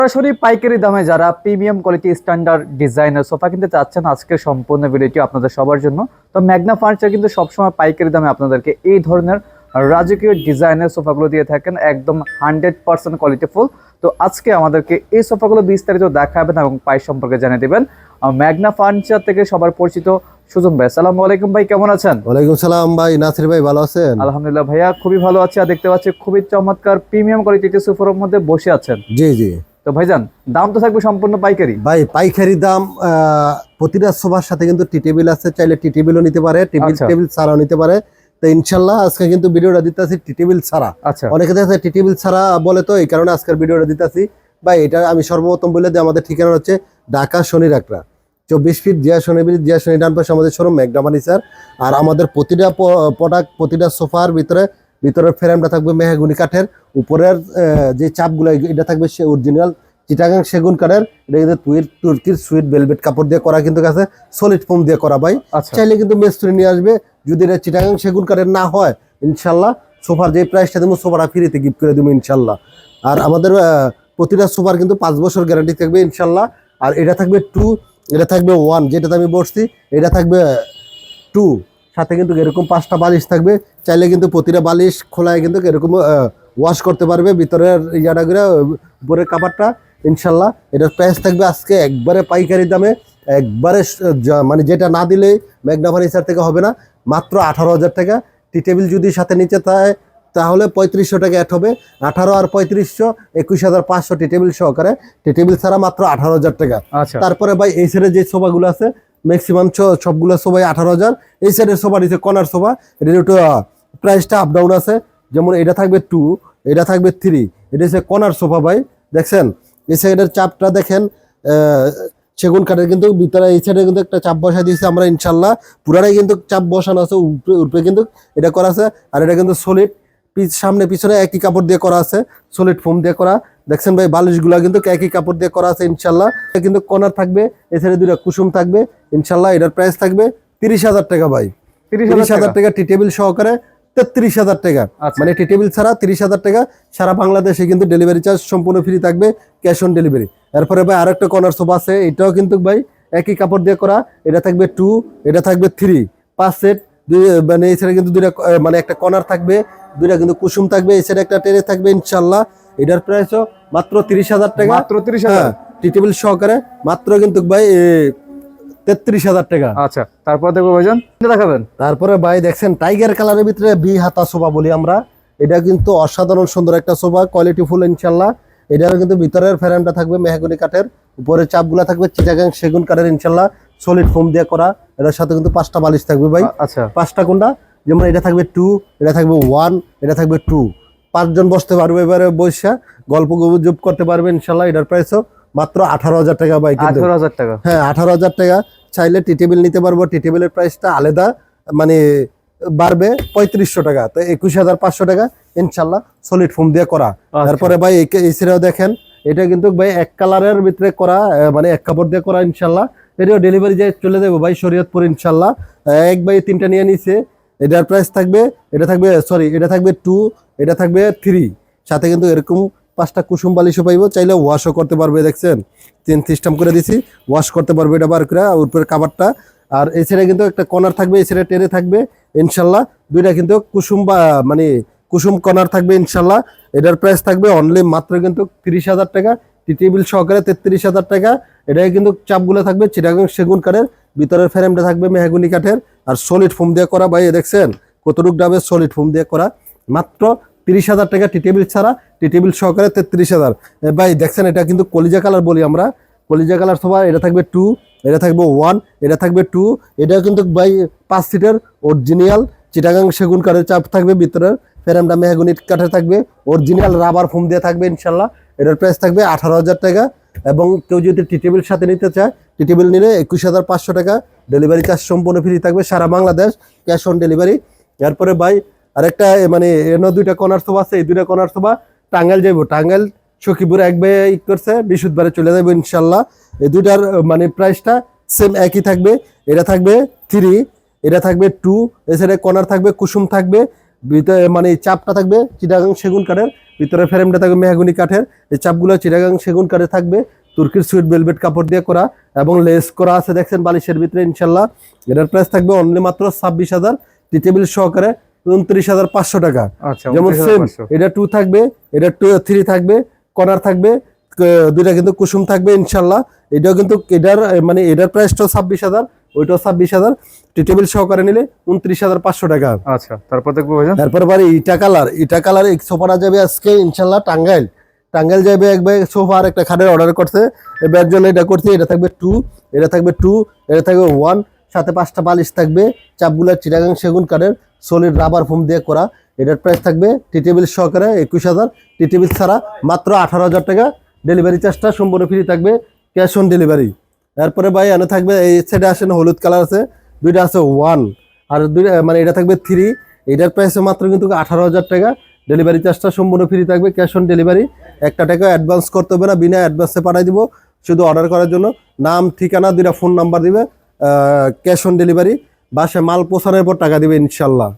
সরাসরি পাইকারি দামে যারা প্রিমিয়াম কোয়ালিটি স্ট্যান্ডার্ড ডিজাইনের সোফা কিনতে চাচ্ছেন, আজকের সম্পূর্ণ ভিডিওটি আপনাদের সবার জন্য। তো ম্যাগনা ফার্নিচার কিন্তু সবসময় পাইকারি দামে আপনাদেরকে এই ধরনের রাজকীয় ডিজাইনের সোফাগুলো দিয়ে থাকেন, একদম 100% কোয়ালিটিফুল। তো আজকে আমাদেরকে এই সোফাগুলো বিস্তারিত দেখাবেন এবং প্রাইস সম্পর্কে জানিয়ে দেবেন ম্যাগনা ফার্নিচার থেকে সবার পরিচিত সুজন ভাই। আসসালামু আলাইকুম ভাই, কেমন আছেন? ওয়ালাইকুম সালাম ভাই, নাসির ভাই ভালো আছেন? আলহামদুলিল্লাহ ভাইয়া, খুবই ভালো আছি। আর দেখতে পাচ্ছি খুবই চমৎকার প্রিমিয়াম কোয়ালিটির সোফার মধ্যে বসে আছেন। জি জি তো ভাইজান, দাম তো থাকবে সম্পূর্ণ পাইকারি? ভাই পাইকারি দাম। প্রতিটা সোফার সাথে কিন্তু টি টেবিল আছে, চাইলে টি টেবিলও নিতে পারে, টেবিল ছাড়াও নিতে পারে। তো ইনশাল্লাহ আজকে কিন্তু ভিডিওটা দিতেছি টি টেবিল ছাড়া। আচ্ছা, অনেকে দেখে টি টেবিল ছাড়া বলে, তো এই কারণে আজকের ভিডিওটা দিতেছি। ভাই এটা আমি সর্বপ্রথম বলে দিই, আমাদের ঠিকানা হচ্ছে ঢাকা শনির আকড়া 24 ফিট জিয়া শনি ব্রিজ, জিয়া শনি ডান পাশে আমাদের শোরুম ম্যাগনা ফার্নিচার। আর আমাদের প্রতিটা প্রোডাক্ট, প্রতিটা সোফার ভিতরের ফ্রেমটা থাকবে মেহগনি কাঠের, উপরের যে চাপগুলো এটা থাকবে সে অরিজিনাল চিটাগাং সেগুন কাঠের। এটা কিন্তু তুর্কির সুইট ভেলভেট কাপড় দিয়ে করা, কিন্তু কাছে সলিড ফোম দিয়ে করা। ভাই চাইলে কিন্তু মিস্ত্রি নিয়ে আসবে। যদি এটা চিটাগাং সেগুন কাঠের না হয়, ইনশাল্লাহ সোফার যে প্রাইসটা দেবো সোফাটা ফ্রিতে গিফট করে দেবো ইনশাল্লাহ। আর আমাদের প্রতিটা সোফার কিন্তু 5 বছর গ্যারান্টি থাকবে ইনশাল্লাহ। আর এটা থাকবে 2, এটা থাকবে 1, যেটাতে আমি বসছি এটা থাকবে 2। সাথে কিন্তু এরকম 5টা বালিশ থাকবে, চাইলে কিন্তু প্রতিটা বালিশ খোলায় কিন্তু এরকম ওয়াশ করতে পারবে ভিতরের ইয়াটা করে, উপরের কাপড়টা ইনশাল্লাহ। এটার প্রাইস থাকবে আজকে একবারে পাইকারি দামে, একবারে মানে যেটা না দিলে ম্যাগনা ফার্নিচার থেকে হবে না, মাত্র 18,000 টাকা। টি টেবিল যদি সাথে নিচে তাহলে 3500 টাকা অ্যাড হবে। 18 আর 3500 21,500 টি টেবিল সহকারে। টি টেবিল ছাড়া মাত্র 18,000 টাকা। তারপরে ভাই এই সাইডে যে সোফাগুলো আছে ম্যাক্সিমাম সবগুলো সোফাই 18,000। এই সাইডের সোফা নিচে কর্নার সোফা, এটা একটু প্রাইসটা আপ ডাউন আছে। যেমন এটা থাকবে 2, এটা থাকবে 3। এটা হচ্ছে কর্নার সোফা ভাই, দেখছেন এই সাইডের চাপটা দেখেন সেগুন কাঠের, কিন্তু ভিতরে এই সাইডে কিন্তু একটা চাপ বসা দিয়েছে আমরা ইনশাল্লাহ। পুরাটাই কিন্তু চাপ বসানো আছে, উপরে কিন্তু এটা করা আছে। আর এটা কিন্তু সলিড, সামনে পিছনে একই কাপড় দিয়ে করা আছে, সলিড ফোম দিয়ে করা। দেখছেন ভাই বালিশগুলা কিন্তু একই কাপড় দিয়ে করা আছে ইনশাল্লাহ। কিন্তু কর্নার থাকবে, এছাড়া 2টা কুসুম থাকবে ইনশাল্লাহ। এটার প্রাইস থাকবে 30,000 টাকা ভাই, 30,000 টাকা টি টেবিল সহকারে। 33,000 টাকা, মানে টি টেবিল ছাড়া 30,000 টাকা। সারা বাংলাদেশে কিন্তু ডেলিভারি চার্জ সম্পূর্ণ ফ্রি থাকবে, ক্যাশ অন ডেলিভারি। এরপরে ভাই আরেকটা কর্নার সোফা আছে, এটাও কিন্তু ভাই একই কাপড় দিয়ে করা। এটা থাকবে 2, এটা থাকবে 3, 5 সেট। মানে এই সাইডে কিন্তু 2টা মানে একটা কর্নার থাকবে, 2টা কিন্তু কুসুম থাকবে, এই সাইডে একটা টেরে থাকবে ইনশাল্লাহ। এটার প্রাইসও মাত্র 30,000 টাকা, মাত্র 30,000 টি টেবিল সহকারে, মাত্র কিন্তু ভাই 33,000 টাকা। আচ্ছা, তারপর দেখবো ভাইজান দেখাবেন। তারপরে ভাই দেখছেন টাইগার কালারের ভিতরে বি হাতা সোফা বলি আমরা। এটা কিন্তু অসাধারণ সুন্দর একটা সোফা, কোয়ালিটি ফুল ইনশাল্লাহ। এটার কিন্তু ভিতরের ফ্রেমটা থাকবে মেহগনি কাঠের, উপরে চাপগুলা থাকবে চিটাগাং সেগুন কাঠের ইনশাল্লাহ, সলিড ফোম দিয়ে করা। এটার সাথে কিন্তু 5টা বালিশ থাকবে ভাই। আচ্ছা, 5টা কোনটা, যেমন এটা থাকবে 2, এটা থাকবে 1, এটা থাকবে 2। 5 জন বসতে পারবে, এবারে বসে গল্প গুজব করতে পারবে ইনশাল্লাহ। এটার প্রাইসও মাত্র 18,000 টাকা ভাই। 18,000 টাকা? হ্যাঁ 18,000 টাকা। চাইলে টি টেবিল নিতে পারবো, টি টেবিলের প্রাইসটা আলাদা মানে বাড়বে 3500 টাকা, তো 21,500 টাকা ইনশাল্লাহ, সলিড ফোম দিয়ে করা। তারপরে ভাই এই সিরাও দেখেন, এটা কিন্তু ভাই এক কালারের ভিতরে করা, মানে এক কাপড় দিয়ে করা ইনশাল্লাহ। এটাও ডেলিভারি যায় চলে যাবো ভাই শরীয়তপুর ইনশাল্লাহ। এক ভাই 3টা নিয়ে নিছে। এটার প্রাইস থাকবে, এটা থাকবে সরি, এটা থাকবে 2, এটা থাকবে 3। সাথে কিন্তু এরকম 5টা কুসুম বালিশও পাইবো, চাইলে ওয়াশও করতে পারবে। দেখছেন 3 সিস্টেম করে দিছি, ওয়াশ করতে পারবে এটা বার করে উপরের কাভারটা। আর এই সাইডে কিন্তু একটা কর্নার থাকবে, এই সাইডে টেরে থাকবে ইনশাল্লাহ। 2টা কিন্তু কুসুম মানে কুসুম কর্নার থাকবে ইনশাল্লাহ। এটার প্রাইস থাকবে অনলি মাত্র কিন্তু 30,000 টাকা, টি টেবিল সহকারে 33,000 টাকা। এটাই কিন্তু চাপগুলো থাকবে চিটাগাং সেগুন কাঠের, ভিতরের ফ্রেমটা থাকবে মেহগনি কাঠের, আর সলিড ফোম দিয়ে করা। ভাই দেখছেন কতটুক ডাবে সলিড ফোম দিয়ে করা, মাত্র 30,000 টাকা টি টেবিল ছাড়া, টি টেবিল সহকারে 33,000। ভাই দেখছেন এটা কিন্তু কলিজা কালার বলি আমরা, কলিজা কালার সোফা। এটা থাকবে 2, এটা থাকবে 1, এটা থাকবে 2। এটা কিন্তু ভাই 5 সিটের অরিজিনাল চিটাগাং সেগুন কাঠের চাপ থাকবে, ভিতরের ফ্রেমটা মেহগনি কাঠের থাকবে, অরিজিনাল রাবার ফোম দিয়ে থাকবে ইনশাল্লাহ। এটার প্রাইস থাকবে 18,000 টাকা। এবং কেউ যদি টি টেবিল সাথে নিতে চায়, টি টেবিল নিলে 21,500 টাকা, ডেলিভারি চার্জ সম্পূর্ণ ফ্রি থাকবে সারা বাংলাদেশ, ক্যাশ অন ডেলিভারি। এরপরে ভাই আরেকটা মানে এনে 2টা কর্নার সোফা আছে, এই 2টা কর্নার সোফা টাঙ্গাইল যাইবো, টাঙ্গাইল সখীপুর এক ভাই করছে, বৃহস্পতিবারে চলে যাবো ইনশাল্লাহ। এই 2টার মানে প্রাইসটা সেম একই থাকবে। এটা থাকবে 3, এটা থাকবে 2, এছাড়া কর্নার থাকবে কুসুম থাকবে, ভিতরে মানে এই চাপটা থাকবে চিটাগাং সেগুন কাঠের, ভিতরে ফ্রেমটা থাকবে মেহগনি কাঠের। এই চাপগুলো চিটাগাং সেগুন কাঠের থাকবে, তুর্কির সুইট ভেলভেট কাপড় দিয়ে করা এবং লেস করা আছে দেখছেন বালিশের ভিতরে ইনশাল্লাহ। এটার প্রাইস থাকবে অনলি মাত্র 26,000, টি টেবিল সহকারে 29,500 টাকা। আচ্ছা, যেমন সেম 29,500 এটা 2 থাকবে, এটা 3 থাকবে, কর্নার থাকবে, দুইটা কিন্তু কুসুম থাকবে ইনশাল্লাহ। এটাও কিন্তু এটার মানে এটার প্রাইসটাও 26,000, ওইটাও 26,000, টি টেবিল সহকারে নিলে 29,500 টাকা। আচ্ছা, তারপর দেখবো ভাইজান। তারপর বারে ইটা কালার এই সোফাটা যাবে আজকে ইনশাল্লাহ টাঙ্গাইল যাবে একবার সোফা আর একটা খাটের অর্ডার করছে, এবার জন্য এটা করছে। এটা থাকবে 2, এটা থাকবে 2, এটা থাকবে 1, সাথে 5টা বালিশ থাকবে, চাপগুলা চিটাগাং সেগুন কাঠের সলিড রাবার ফোম দিয়ে করা। এটার প্রাইস থাকবে টি টেবিল সহকারে 21,000, টি টেবিল ছাড়া মাত্র 18,000 টাকা। ডেলিভারি চার্জটা সম্পূর্ণ ফ্রি থাকবে, ক্যাশ অন ডেলিভারি। এরপরে ভাই এনে থাকবে এই সাইডে আসেন হলুদ কালার আছে, দুইটা আছে 1 আর দুইটা মানে এটা থাকবে 3। এটার প্রাইস মাত্র কিন্তু 18,000 টাকা। ডেলিভারি চার্জটা সম্পূর্ণ ফ্রি থাকবে, ক্যাশ অন ডেলিভারি। একটা টাকা অ্যাডভান্স করতে হবে না, বিনা অ্যাডভান্সে পাঠিয়ে দিব। শুধু অর্ডার করার জন্য নাম, ঠিকানা, 2টা ফোন নাম্বার দিবে, ক্যাশ অন ডেলিভারি। বাসায় মাল পৌঁছানোর পর টাকা দিবে ইনশাল্লাহ।